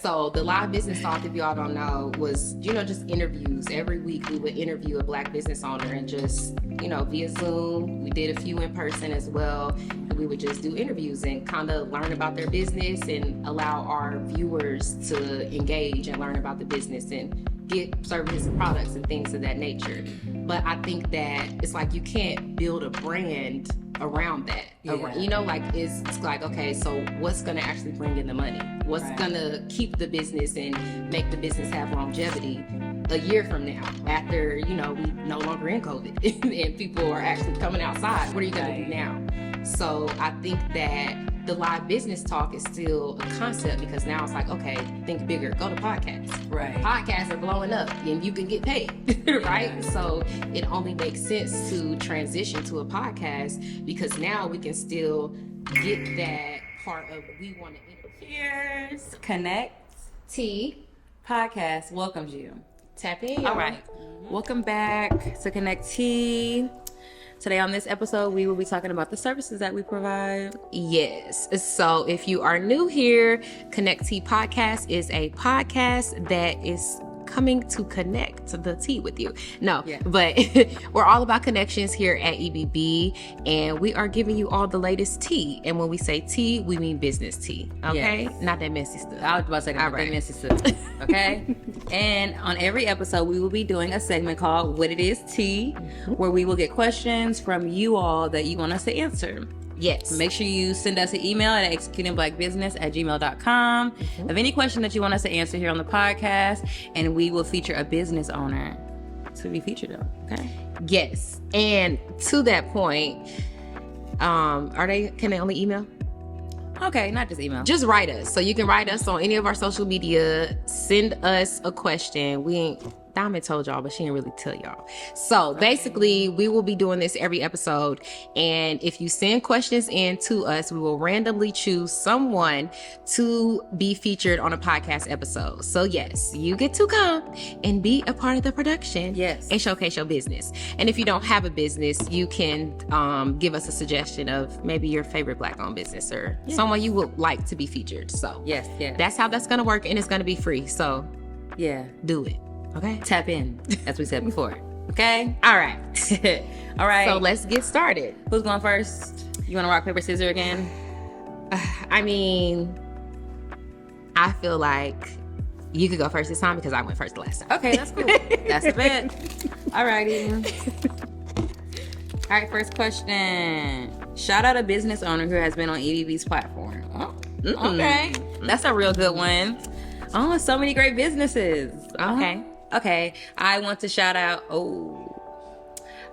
So the live business talk, if y'all don't know, was, just interviews. Every week we would interview a Black business owner and just, via Zoom. We did a few in person as well. And we would just do interviews and kind of learn about their business and allow our viewers to engage and learn about the business and get services and products and things of that nature. But I think that it's like you can't build a brand around that. Yeah. It's like, okay, so what's going to actually bring in the money? What's going to keep the business and make the business have longevity a year from now after, we no longer in COVID and people are actually coming outside? What are you going to do now? So I think that the live business talk is still a concept because now it's like, okay, think bigger, go to podcasts. Right. Podcasts are blowing up and you can get paid, right? Yeah. So it only makes sense to transition to a podcast because now we can still get that part of we want to. Cheers. Connect T Podcast welcomes you. Tap in. All right. Welcome back to Connect T. Today on this episode, we will be talking about the services that we provide. Yes. So if you are new here, Connect T Podcast is a podcast that is coming to connect the T with you. But we're all about connections here at EBB, and we are giving you all the latest tea. And when we say tea, we mean business tea. Okay? Yes. Not that messy stuff. I was about to say that messy stuff. Okay? And on every episode, we will be doing a segment called What It Is Tea, where we will get questions from you all that you want us to answer. Yes. Make sure you send us an email at executingblackbusiness@gmail.com of any question that you want us to answer here on the podcast, and we will feature a business owner to be featured on. Okay. Yes. And to that point, can they only email? Okay, not just email. Just write us. So you can write us on any of our social media. Send us a question. Diamond told y'all, but she didn't really tell y'all. So basically, we will be doing this every episode. And if you send questions in to us, we will randomly choose someone to be featured on a podcast episode. So yes, you get to come and be a part of the production. Yes. And showcase your business. And if you don't have a business, you can give us a suggestion of maybe your favorite Black-owned business or someone you would like to be featured. So yes. That's how that's going to work. And it's going to be free. So do it. Okay. Tap in, as we said before. Okay. All right. All right. So let's get started. Who's going first? You want to rock, paper, scissors again? I feel like you could go first this time because I went first the last time. Okay, that's cool. That's the bet. All righty. All right, first question. Shout out a business owner who has been on EBB's platform. Oh, okay. That's a real good one. Oh, so many great businesses. Okay, I want to shout out,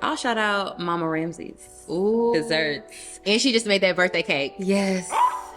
I'll shout out Mama Ramsey's Desserts. And she just made that birthday cake. Yes.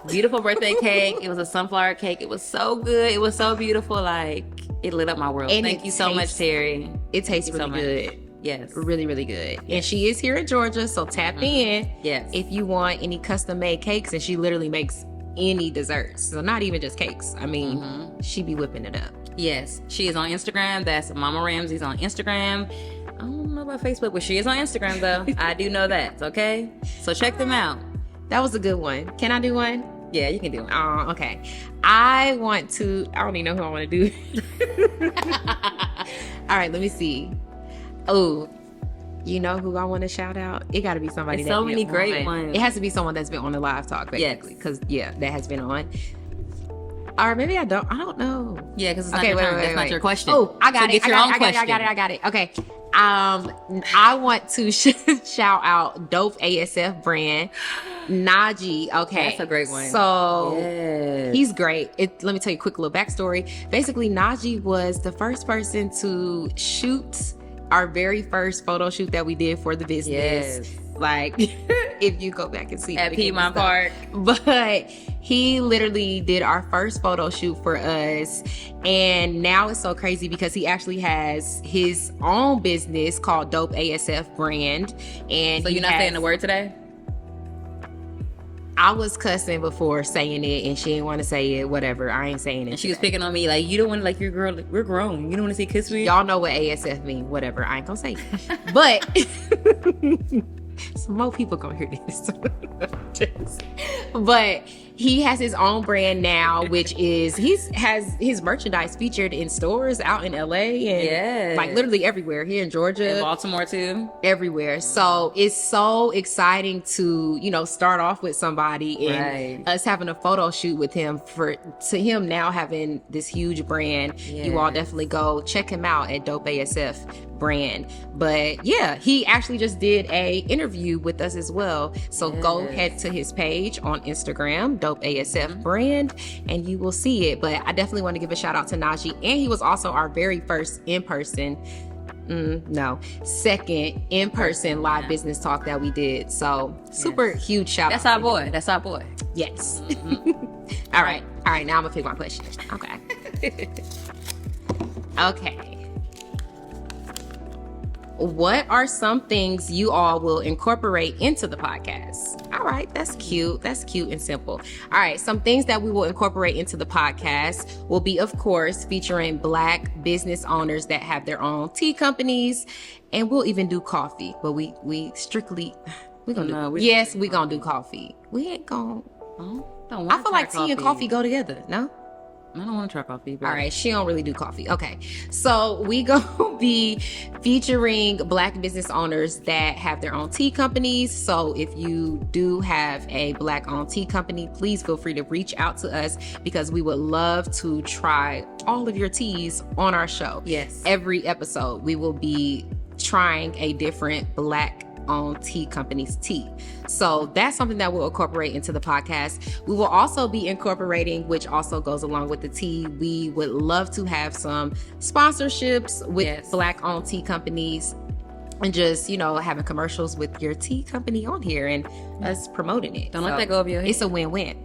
Beautiful birthday cake. It was a sunflower cake. It was so good. It was so beautiful. Like, it lit up my world. And Thank you so much, Terry. It tastes really good. Yes. Really, really good. Yes. And she is here in Georgia, so tap in. Yes. If you want any custom made cakes, and she literally makes any desserts. So not even just cakes. I mean, she be whipping it up. Yes, she is on Instagram. That's Mama Ramsey's on Instagram. I don't know about Facebook, but she is on Instagram though. I do know that. Okay, so check them out. That was a good one. Can I do one? Yeah, you can do one. Okay. I don't even know who I want to do. All right, let me see. Oh, you know who I want to shout out? It got to be somebody. So many great ones. It has to be someone that's been on the live talk, basically. Because that has been on. Or maybe I don't know. Yeah, because it's not not your question. Oh, I got so it. Get your own question. I got it. Okay. I want to shout out Dope ASF brand, Najee. Okay. That's a great one. So he's great. Let me tell you a quick little backstory. Basically, Najee was the first person to shoot our very first photo shoot that we did for the business. Yes. Like, if you go back and see at Piedmont Park. But he literally did our first photo shoot for us. And now it's so crazy because he actually has his own business called Dope ASF brand. And so you're not saying the word today? I was cussing before saying it, and she didn't want to say it. Whatever, I ain't saying it. And she was picking on me like, you don't want to, like, your girl, we're grown. You don't want to see kiss me? Y'all know what ASF mean. Whatever, I ain't gonna say it. But some more people gonna hear this. But he has his own brand now, which is has his merchandise featured in stores out in LA and like literally everywhere, here in Georgia, in Baltimore too, everywhere. So it's so exciting to, you know, start off with somebody and us having a photo shoot with him, to him now having this huge brand. You all definitely go check him out at Dope ASF brand. But yeah, he actually just did a interview with us as well, so go head to his page on Instagram, Dope ASF brand, and you will see it. But I definitely want to give a shout out to Najee, and he was also our very first second in-person live business talk that we did. So super huge shout out. That's our boy. Yes. All right, now I'm gonna pick my question. Okay. What are some things you all will incorporate into the podcast? All right, that's cute. That's cute and simple. All right, some things that we will incorporate into the podcast will be, of course, featuring Black business owners that have their own tea companies, and we'll even do coffee. But we gonna do coffee. We ain't gonna. I feel like tea and coffee go together. No. I don't want to try coffee. All right, she don't really do coffee. Okay, so we gonna be featuring Black business owners that have their own tea companies. So if you do have a Black-owned tea company, please feel free to reach out to us, because we would love to try all of your teas on our show. Yes. Every episode, we will be trying a different Black-owned tea company's tea. So that's something that we'll incorporate into the podcast. We will also be incorporating, which also goes along with the tea, we would love to have some sponsorships with Black-owned tea companies, and just, you know, having commercials with your tea company on here and us promoting it. Don't let that go over your head. It's a win-win.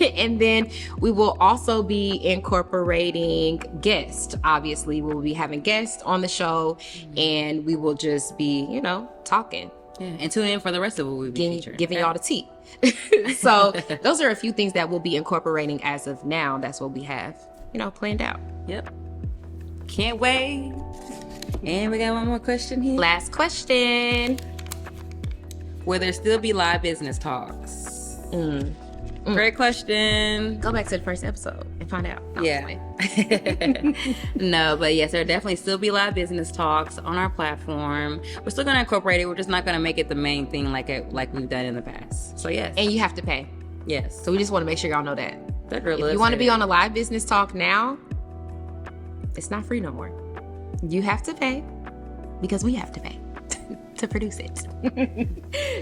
And then we will also be incorporating guests. Obviously, we'll be having guests on the show, and we will just be, you know, talking. Yeah, and tune in for the rest of what we'll be featuring. Giving y'all the tea. So those are a few things that we'll be incorporating as of now. That's what we have, you know, planned out. Yep. Can't wait. And we got one more question here. Last question. Will there still be live business talks? Great question. Go back to the first episode and find out. No, but yes, there'll definitely still be live business talks on our platform. We're still going to incorporate it. We're just not going to make it the main thing like we've done in the past. So yes. And you have to pay. Yes. So we just want to make sure y'all know that. That girl if you want to be on a live business talk now, it's not free no more. You have to pay, because we have to pay to produce it.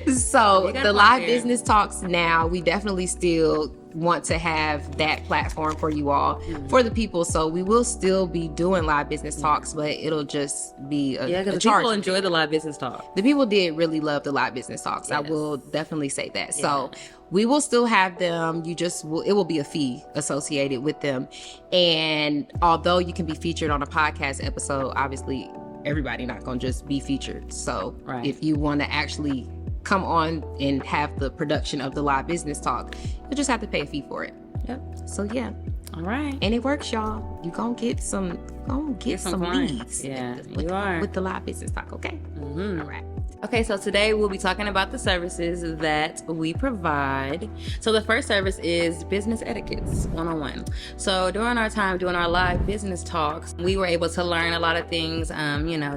So the live business talks now, we definitely still want to have that platform for you all, for the people. So we will still be doing live business talks, but it'll just be because people enjoy the live business talk. The people did really love the live business talks. Yes. I will definitely say that. So we will still have them. It will be a fee associated with them. And although you can be featured on a podcast episode, obviously everybody not going to just be featured. So if you want to actually come on and have the production of the live business talk, you just have to pay a fee for it. Yep. So yeah. All right. And it works, y'all. You gonna get some leads. Yeah, you are. With the live business talk, okay? Mm-hmm. All right. Okay, so today we'll be talking about the services that we provide. So the first service is Business Etiquettes 101. So during our time doing our live business talks, we were able to learn a lot of things,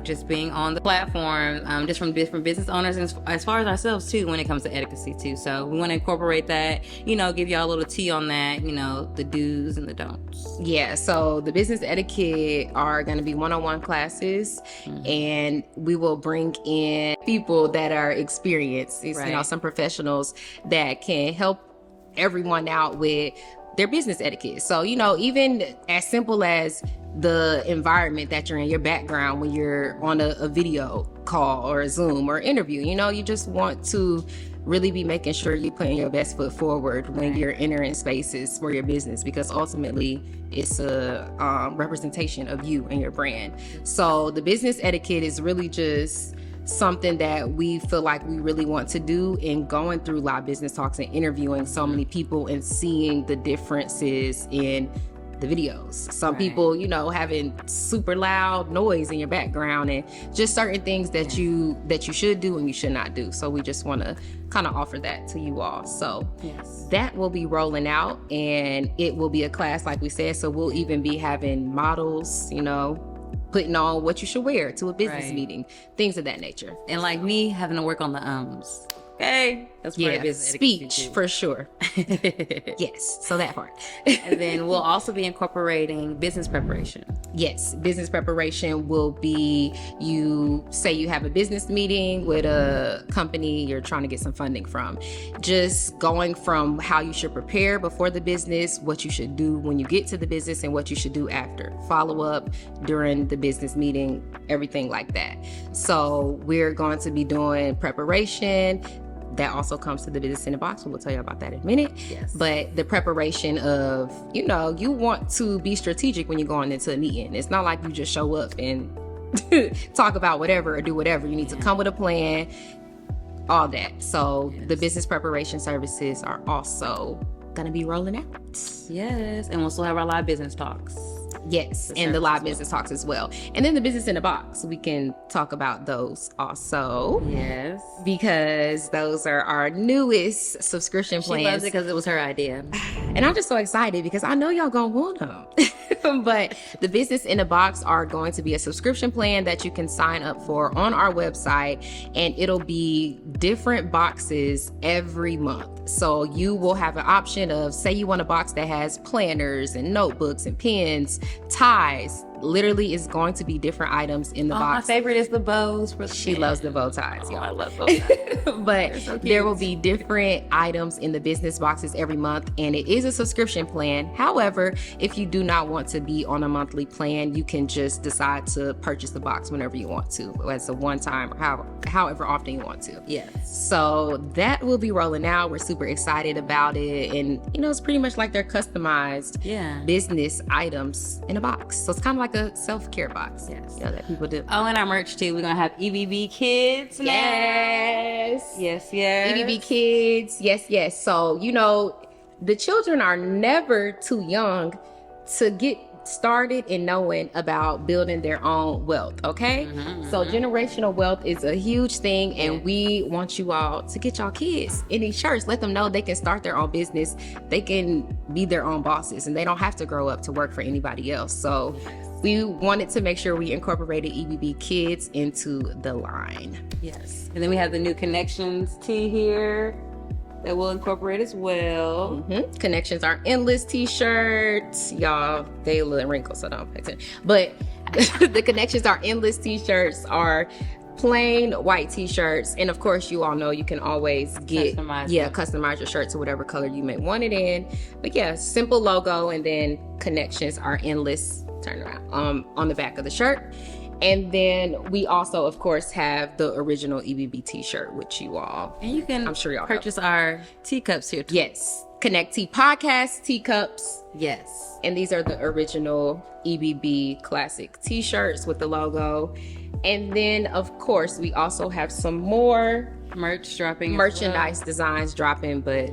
just being on the platform, just from different business owners, and as far as ourselves too, when it comes to etiquette too. So we want to incorporate that, give y'all a little tea on that, the do's and the don'ts. Yeah, so the Business Etiquette are going to be one-on-one classes, and we will bring in people that are experienced, some professionals that can help everyone out with their business etiquette. So, even as simple as the environment that you're in, your background when you're on a video call or a Zoom or interview, you just want to really be making sure you're putting your best foot forward when you're entering spaces for your business, because ultimately it's a representation of you and your brand. So the business etiquette is really just something that we feel like we really want to do, in going through live business talks and interviewing so many people and seeing the differences in the videos. Some Right. people, you know, having super loud noise in your background, and just certain things that you should do and you should not do. So we just want to kind of offer that to you all. So Yes. that will be rolling out, and it will be a class, like we said. So we'll even be having models, you know, putting on what you should wear to a business Right. meeting, things of that nature. And like me having to work on the ums. Okay. That's part of Yeah, business etiquette speech too. for sure. Yes, so that part. And then we'll also be incorporating business preparation. Yes, business preparation will be, you say you have a business meeting with a company you're trying to get some funding from. Just going from how you should prepare before the business, what you should do when you get to the business, and what you should do after. Follow up during the business meeting, everything like that. So we're going to be doing preparation. That also comes to the business in a box. We'll tell you about that in a minute. Yes. But the preparation of, you know, you want to be strategic when you're going into a meeting. It's not like you just show up and talk about whatever or do whatever. You need to come with a plan, all that. So the business preparation services are also going to be rolling out. Yes. And we'll still have our live business talks. Yes, and the live business talks as well. And then the business in a box, we can talk about those also. Yes. Because those are our newest subscription She plans. loves it because it was her idea. And I'm just so excited because I know y'all gonna want them. But the business in a box are going to be a subscription plan that you can sign up for on our website, and it'll be different boxes every month. So you will have an option of, say you want a box that has planners and notebooks and pens, ties. Literally is going to be different items in the box. My favorite is the bows. For the She loves the bow ties, Oh, y'all. I love bow ties. But so cute. there will be different items in the business boxes every month, and it is a subscription plan. However, if you do not want to be on a monthly plan, you can just decide to purchase the box whenever you want to, as a one time or however often you want to. Yes. So that will be rolling out. We're super excited about it, and you know, it's pretty much like they're customized business items in a box. So it's kind of like a self-care box. Yes. You know, that people do. Oh, and our merch too. We're gonna have EBB Kids now. Yes. Yes, yes. EBB Kids. Yes, yes. So, you know, the children are never too young to get started in knowing about building their own wealth, okay? So generational wealth is a huge thing, and we want you all to get y'all kids in these shirts. Let them know they can start their own business. They can be their own bosses, and they don't have to grow up to work for anybody else. So we wanted to make sure we incorporated EBB Kids into the line. Yes. And then we have the new Connections tee here that we'll incorporate as well. Connections are endless t-shirts. Y'all, they a little wrinkled, so don't pay attention. But the Connections are endless t-shirts are plain white t-shirts. And of course, you all know you can always get customize your shirt to whatever color you may want it in. But yeah, simple logo, and then Connections are endless, turn around, on the back of the shirt. And then we also, of course, have the original EBB t-shirt, which you all, And you can I'm sure y'all purchase our teacups here too. Yes. Connect Tea Podcast teacups. Yes. And these are the original EBB classic t-shirts with the logo. And then, of course, we also have some more Merch dropping. as merchandise designs dropping, but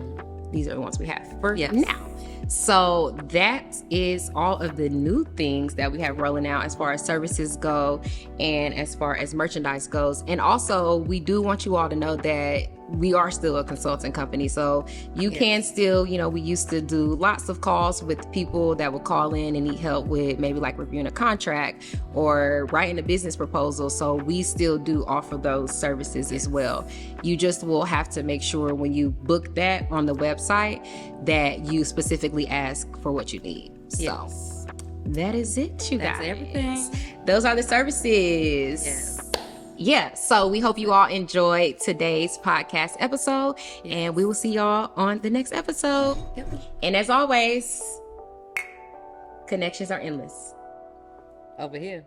these are the ones we have for Yes. now. So that is all of the new things that we have rolling out as far as services go and as far as merchandise goes. And also, we do want you all to know that we are still a consulting company. So you can still, you know, we used to do lots of calls with people that would call in and need help with maybe like reviewing a contract or writing a business proposal. So we still do offer those services as well. You just will have to make sure when you book that on the website that you specifically ask for what you need. So that is it, you guys. That's everything. Those are the services. Yes. Yeah, so we hope you all enjoyed today's podcast episode, and we will see y'all on the next episode. And as always, connections are endless. Over here.